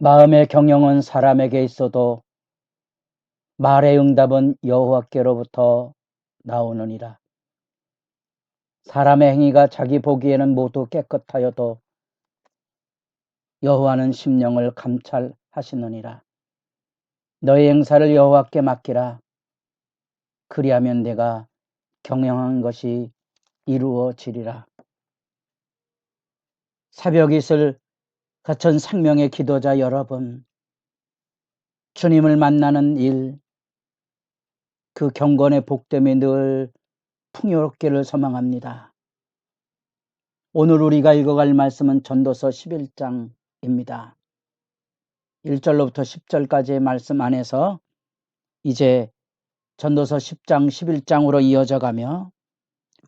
마음의 경영은 사람에게 있어도 말의 응답은 여호와께로부터 나오느니라. 사람의 행위가 자기 보기에는 모두 깨끗하여도 여호와는 심령을 감찰하시느니라. 너의 행사를 여호와께 맡기라. 그리하면 내가 경영한 것이 이루어지리라. 새벽잇을 갖춘 생명의 기도자 여러분, 주님을 만나는 일, 그 경건의 복됨이 늘 풍요롭기를 소망합니다. 오늘 우리가 읽어갈 말씀은 전도서 11장입니다. 1절로부터 10절까지의 말씀 안에서 이제 전도서 10장, 11장으로 이어져 가며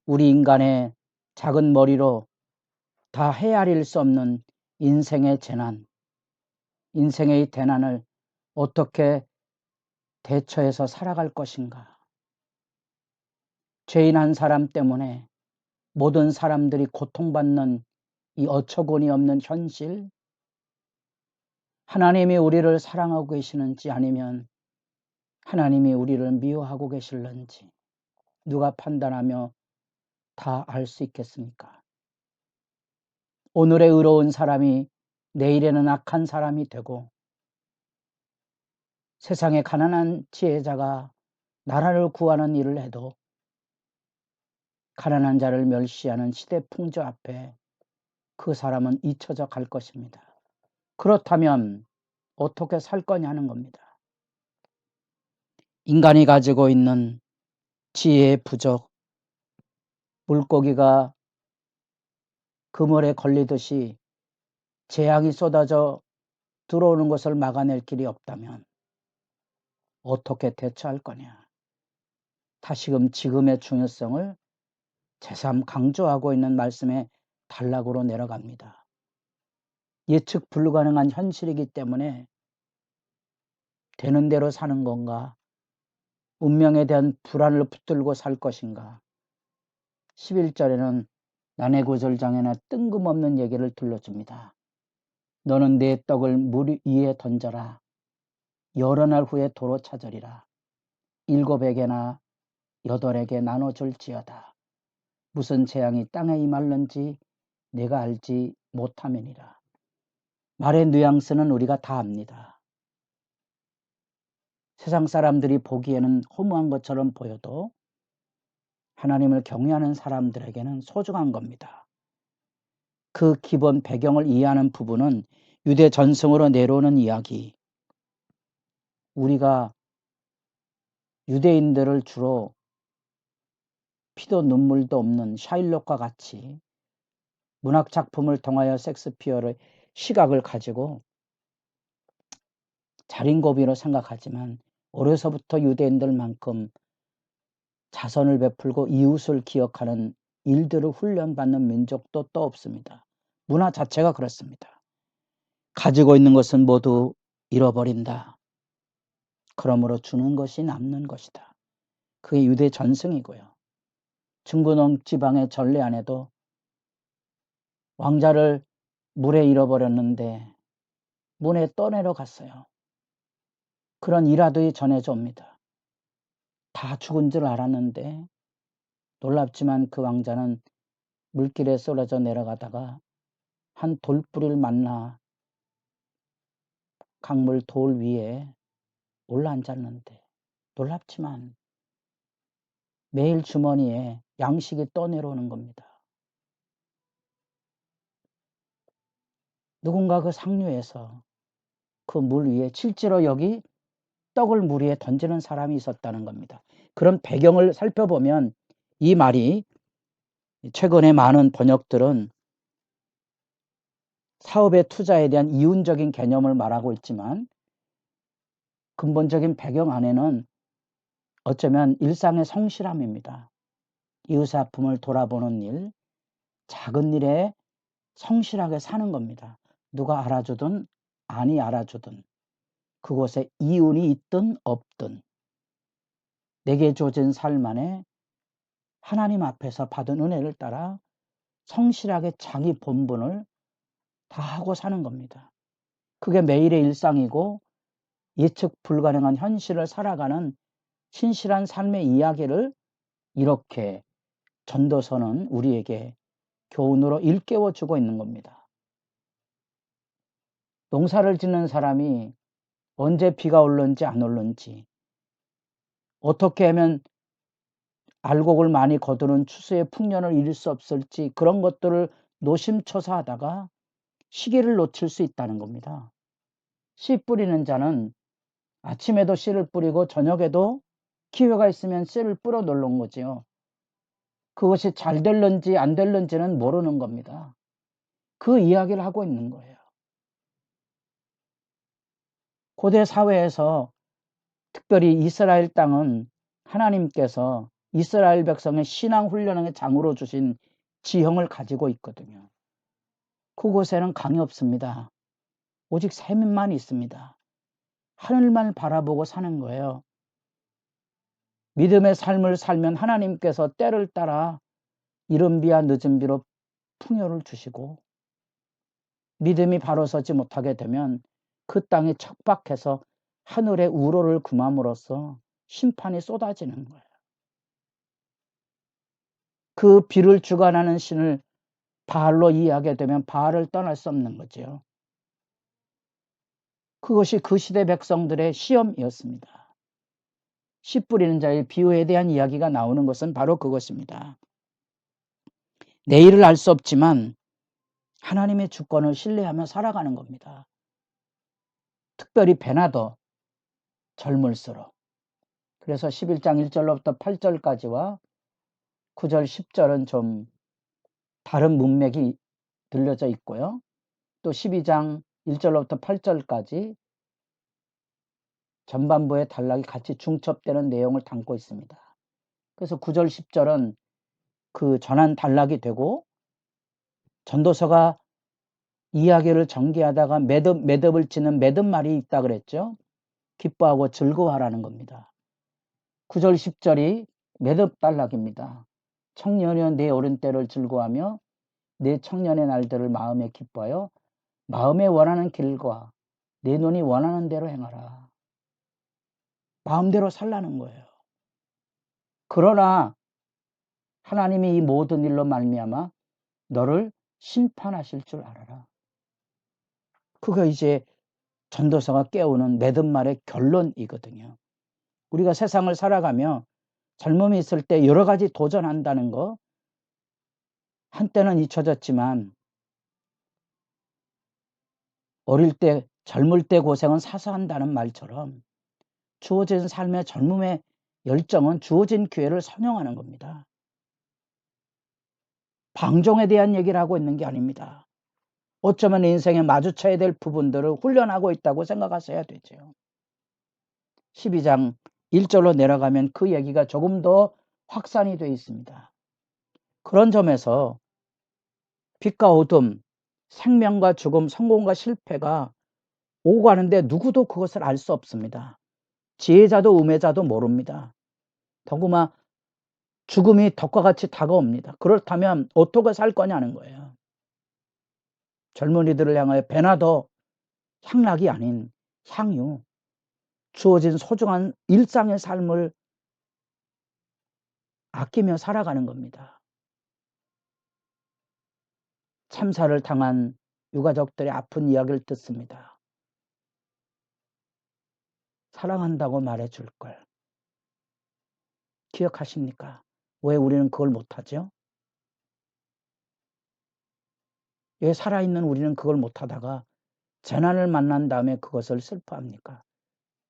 우리 인간의 작은 머리로 다 헤아릴 수 없는 인생의 재난, 인생의 대난을 어떻게 대처해서 살아갈 것인가. 죄인 한 사람 때문에 모든 사람들이 고통받는 이 어처구니 없는 현실, 하나님이 우리를 사랑하고 계시는지 아니면 하나님이 우리를 미워하고 계실는지 누가 판단하며 다 알 수 있겠습니까? 오늘의 의로운 사람이 내일에는 악한 사람이 되고 세상에 가난한 지혜자가 나라를 구하는 일을 해도 가난한 자를 멸시하는 시대 풍조 앞에 그 사람은 잊혀져 갈 것입니다. 그렇다면 어떻게 살 거냐는 겁니다. 인간이 가지고 있는 지혜의 부족, 물고기가 그물에 걸리듯이 재앙이 쏟아져 들어오는 것을 막아낼 길이 없다면 어떻게 대처할 거냐. 다시금 지금의 중요성을 새삼 강조하고 있는 말씀의 단락으로 내려갑니다. 예측 불가능한 현실이기 때문에 되는 대로 사는 건가, 운명에 대한 불안을 붙들고 살 것인가. 11절에는 난해구절장에나 뜬금없는 얘기를 들려줍니다. 너는 내 떡을 물 위에 던져라. 여러 날 후에 도로 찾으리라. 7에게나 8에게 나눠줄지어다. 무슨 재앙이 땅에 임할는지 내가 알지 못함이니라. 말의 뉘앙스는 우리가 다 압니다. 세상 사람들이 보기에는 허무한 것처럼 보여도 하나님을 경외하는 사람들에게는 소중한 겁니다. 그 기본 배경을 이해하는 부분은 유대 전승으로 내려오는 이야기. 우리가 유대인들을 주로 피도 눈물도 없는 샤일록과 같이 문학 작품을 통하여 섹스피어의 시각을 가지고 자린고비로 생각하지만 어려서부터 유대인들만큼 자선을 베풀고 이웃을 기억하는 일들을 훈련받는 민족도 또 없습니다. 문화 자체가 그렇습니다. 가지고 있는 것은 모두 잃어버린다. 그러므로 주는 것이 남는 것이다. 그게 유대 전승이고요. 중부농 지방의 전례 안에도 왕자를 물에 잃어버렸는데 문에 떠내려 갔어요. 그런 일화들이 전해져 옵니다. 다 죽은 줄 알았는데 놀랍지만 그 왕자는 물길에 쏟아져 내려가다가 한 돌뿌리를 만나 강물 돌 위에 올라앉았는데 놀랍지만 매일 주머니에 양식이 떠내려오는 겁니다. 누군가 그 상류에서 그 물 위에 실제로 여기 떡을 물 위에 던지는 사람이 있었다는 겁니다. 그런 배경을 살펴보면 이 말이 최근에 많은 번역들은 사업의 투자에 대한 이윤적인 개념을 말하고 있지만 근본적인 배경 안에는 어쩌면 일상의 성실함입니다. 이웃의 아픔을 돌아보는 일, 작은 일에 성실하게 사는 겁니다. 누가 알아주든 아니 알아주든 그곳에 이윤이 있든 없든 내게 주어진 삶 안에 하나님 앞에서 받은 은혜를 따라 성실하게 자기 본분을 다하고 사는 겁니다. 그게 매일의 일상이고 예측 불가능한 현실을 살아가는 신실한 삶의 이야기를 이렇게 전도서는 우리에게 교훈으로 일깨워 주고 있는 겁니다. 농사를 짓는 사람이 언제 비가 올는지 안 올는지, 어떻게 하면 알곡을 많이 거두는 추수의 풍년을 이룰 수 없을지, 그런 것들을 노심초사하다가 시기를 놓칠 수 있다는 겁니다. 씨 뿌리는 자는 아침에도 씨를 뿌리고 저녁에도 기회가 있으면 씨를 뿌려 놓는 거지요. 그것이 잘 될는지 안 될는지는 모르는 겁니다. 그 이야기를 하고 있는 거예요. 고대 사회에서 특별히 이스라엘 땅은 하나님께서 이스라엘 백성의 신앙 훈련의 장으로 주신 지형을 가지고 있거든요. 그곳에는 강이 없습니다. 오직 샘만 있습니다. 하늘만 바라보고 사는 거예요. 믿음의 삶을 살면 하나님께서 때를 따라 이른 비와 늦은 비로 풍요를 주시고, 믿음이 바로 서지 못하게 되면 그 땅이 척박해서 하늘의 우로를 금함으로써 심판이 쏟아지는 거예요. 그 비를 주관하는 신을 바알로 이해하게 되면 바알을 떠날 수 없는 거죠. 그것이 그 시대 백성들의 시험이었습니다. 씨 뿌리는 자의 비유에 대한 이야기가 나오는 것은 바로 그것입니다. 내일을 알 수 없지만 하나님의 주권을 신뢰하며 살아가는 겁니다. 특별히 배나더 젊을수록. 그래서 11장 1절로부터 8절까지와 9절 10절은 좀 다른 문맥이 들려져 있고요. 또 12장 1절로부터 8절까지 전반부의 단락이 같이 중첩되는 내용을 담고 있습니다. 그래서 9절 10절은 그 전한 단락이 되고, 전도서가 이야기를 전개하다가 매듭을 치는 매듭말이 있다 그랬죠. 기뻐하고 즐거워하라는 겁니다. 9절 10절이 매듭 단락입니다. 청년이여 내 어린 때를 즐거워하며 내 청년의 날들을 마음에 기뻐하여 마음에 원하는 길과 내 눈이 원하는 대로 행하라. 마음대로 살라는 거예요. 그러나 하나님이 이 모든 일로 말미암아 너를 심판하실 줄 알아라. 그거 이제 전도서가 깨우는 매듭말의 결론이거든요. 우리가 세상을 살아가며 젊음이 있을 때 여러 가지 도전한다는 거 한때는 잊혀졌지만, 어릴 때 젊을 때 고생은 사서 한다는 말처럼 주어진 삶의 젊음의 열정은 주어진 기회를 선용하는 겁니다. 방종에 대한 얘기를 하고 있는 게 아닙니다. 어쩌면 인생에 마주쳐야 될 부분들을 훈련하고 있다고 생각하셔야 되죠. 12장 1절로 내려가면 그 얘기가 조금 더 확산이 되어 있습니다. 그런 점에서 빛과 어둠, 생명과 죽음, 성공과 실패가 오고 가는데 누구도 그것을 알 수 없습니다. 지혜자도 우매자도 모릅니다. 더구나 죽음이 덕과 같이 다가옵니다. 그렇다면 어떻게 살 거냐는 거예요. 젊은이들을 향하여 배나더 향락이 아닌 향유, 주어진 소중한 일상의 삶을 아끼며 살아가는 겁니다. 참사를 당한 유가족들의 아픈 이야기를 듣습니다. 사랑한다고 말해줄 걸. 기억하십니까? 왜 우리는 그걸 못하죠? 왜 살아있는 우리는 그걸 못하다가 재난을 만난 다음에 그것을 슬퍼합니까?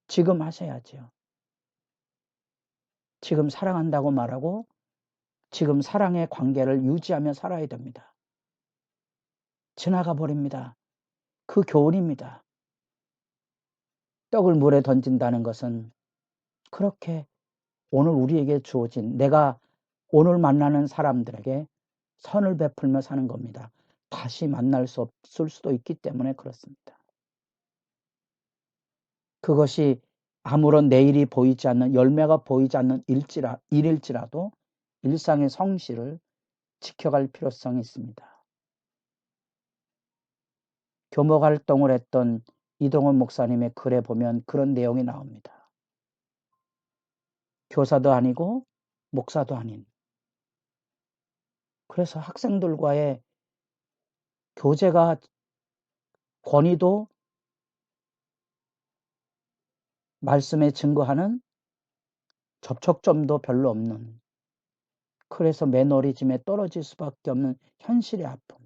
지금 하셔야죠. 지금 사랑한다고 말하고 지금 사랑의 관계를 유지하며 살아야 됩니다. 지나가 버립니다. 그 교훈입니다. 떡을 물에 던진다는 것은 그렇게 오늘 우리에게 주어진, 내가 오늘 만나는 사람들에게 선을 베풀며 사는 겁니다. 다시 만날 수 없을 수도 있기 때문에 그렇습니다. 그것이 아무런 내일이 보이지 않는, 열매가 보이지 않는 일일지라도 일상의 성실을 지켜갈 필요성이 있습니다. 교목 활동을 했던 이동원 목사님의 글에 보면 그런 내용이 나옵니다. 교사도 아니고 목사도 아닌. 그래서 학생들과의 교제가 권위도 말씀에 증거하는 접촉점도 별로 없는, 그래서 매너리즘에 떨어질 수밖에 없는 현실의 아픔.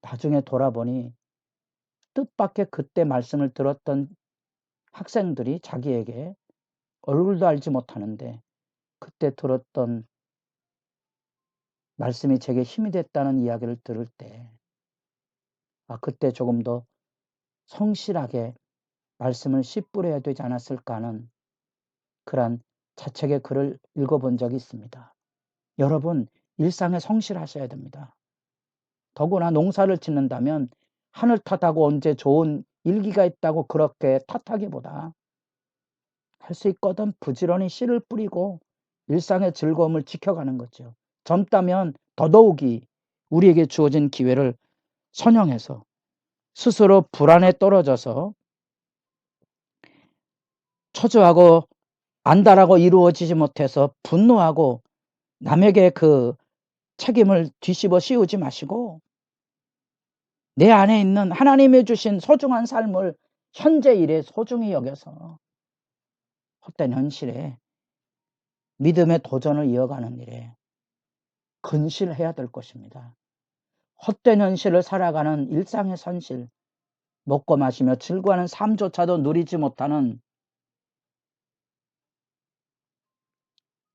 나중에 돌아보니 뜻밖의 그때 말씀을 들었던 학생들이 자기에게 얼굴도 알지 못하는데 그때 들었던 말씀이 제게 힘이 됐다는 이야기를 들을 때, 그때 조금 더 성실하게 말씀을 씨뿌려야 되지 않았을까 하는 그런 자책의 글을 읽어본 적이 있습니다. 여러분, 일상에 성실하셔야 됩니다. 더구나 농사를 짓는다면 하늘 탓하고 언제 좋은 일기가 있다고 그렇게 탓하기보다 할 수 있거든 부지런히 씨를 뿌리고 일상의 즐거움을 지켜가는 거죠. 젊다면 더더욱이 우리에게 주어진 기회를 선영해서 스스로 불안에 떨어져서 초조하고 안달하고 이루어지지 못해서 분노하고 남에게 그 책임을 뒤집어 씌우지 마시고 내 안에 있는 하나님이 주신 소중한 삶을 현재 일에 소중히 여겨서 헛된 현실에 믿음의 도전을 이어가는 일에 근실해야 될 것입니다. 헛된 현실을 살아가는 일상의 선실, 먹고 마시며 즐거워하는 삶조차도 누리지 못하는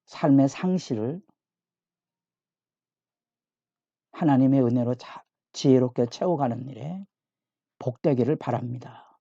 삶의 상실을 하나님의 은혜로 지혜롭게 채워가는 일에 복되기를 바랍니다.